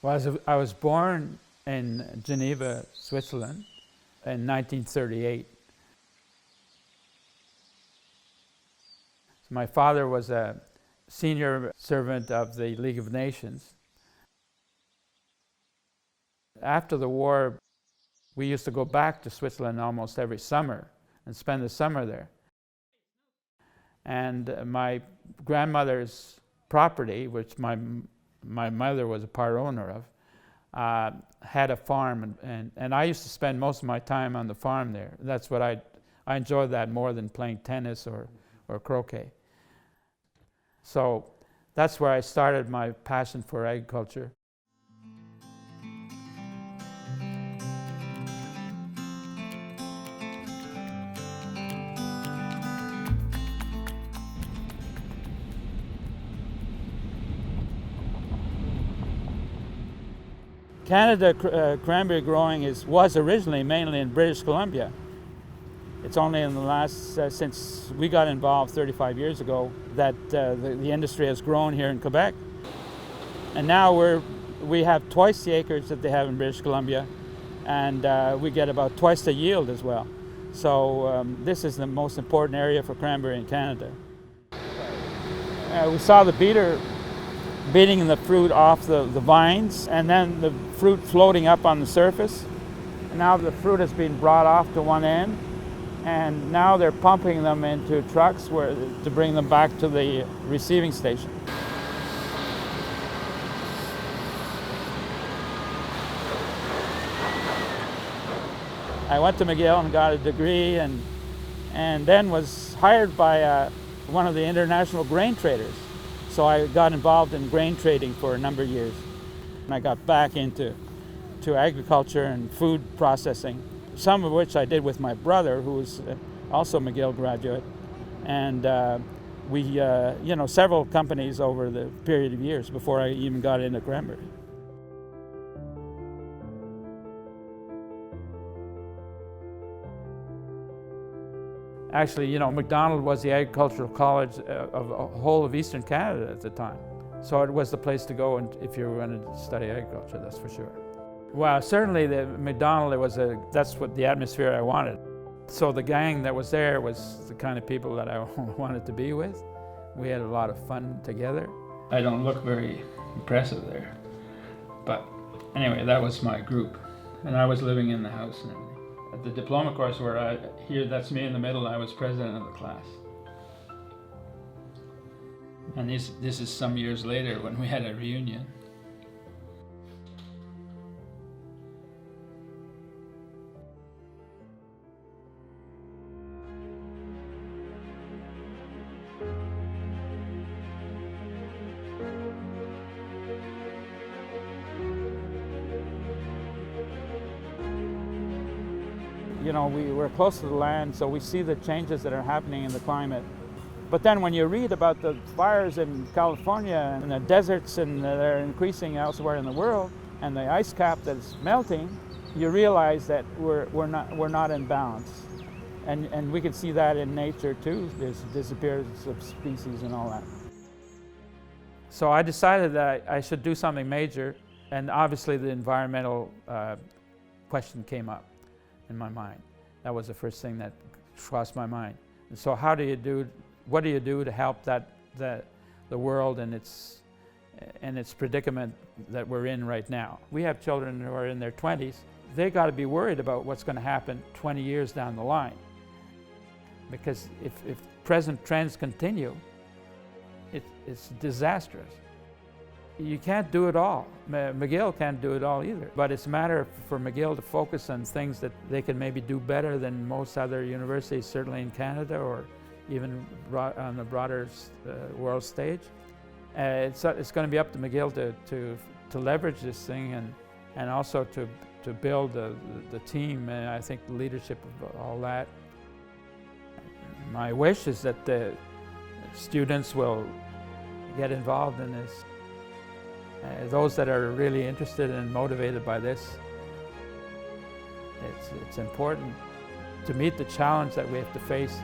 Well, I was born in Geneva, Switzerland in 1938. My father was a senior servant of the League of Nations. After the war, we used to go back to Switzerland almost every summer and spend the summer there. And my grandmother's property, which my mother was a part owner of, had a farm, and I used to spend most of my time on the farm there. That's what I enjoyed that more than playing tennis or croquet. So that's where I started my passion for agriculture. Canada cranberry growing was originally mainly in British Columbia. It's only in the last, since we got involved 35 years ago, that the industry has grown here in Quebec. And now we have twice the acres that they have in British Columbia, and we get about twice the yield as well. So this is the most important area for cranberry in Canada. We saw the beater beating the fruit off the vines, and then the fruit floating up on the surface. And now the fruit has been brought off to one end, and now they're pumping them into trucks to bring them back to the receiving station. I went to McGill and got a degree, and then was hired by one of the international grain traders. So I got involved in grain trading for a number of years. And I got back into agriculture and food processing, some of which I did with my brother, who was also a McGill graduate. And we, several companies over the period of years before I even got into cranberry. Actually, McDonald was the agricultural college of the whole of Eastern Canada at the time. So it was the place to go if you were going to study agriculture, that's for sure. Well, certainly the McDonald, that's what the atmosphere I wanted. So the gang that was there was the kind of people that I wanted to be with. We had a lot of fun together. I don't look very impressive there. But anyway, that was my group. And I was living in the house and everything. At the diploma course where that's me in the middle, I was president of the class. And this is some years later when we had a reunion. We're close to the land, so we see the changes that are happening in the climate. But then when you read about the fires in California and the deserts that are increasing elsewhere in the world, and the ice cap that's melting, you realize that we're not in balance. And we can see that in nature too. There's disappearance of species and all that. So I decided that I should do something major, and obviously the environmental question came up in my mind. That was the first thing that crossed my mind. And so what do you do to help the world and its predicament that we're in right now? We have children who are in their 20s. They got to be worried about what's going to happen 20 years down the line. Because if present trends continue, it's disastrous. You can't do it all. McGill can't do it all either. But it's a matter for McGill to focus on things that they can maybe do better than most other universities, certainly in Canada or even on the broader world stage. It's going to be up to McGill to leverage this thing and also to build the team, and I think the leadership of all that. My wish is that the students will get involved in this. Those that are really interested and motivated by this, it's important to meet the challenge that we have to face.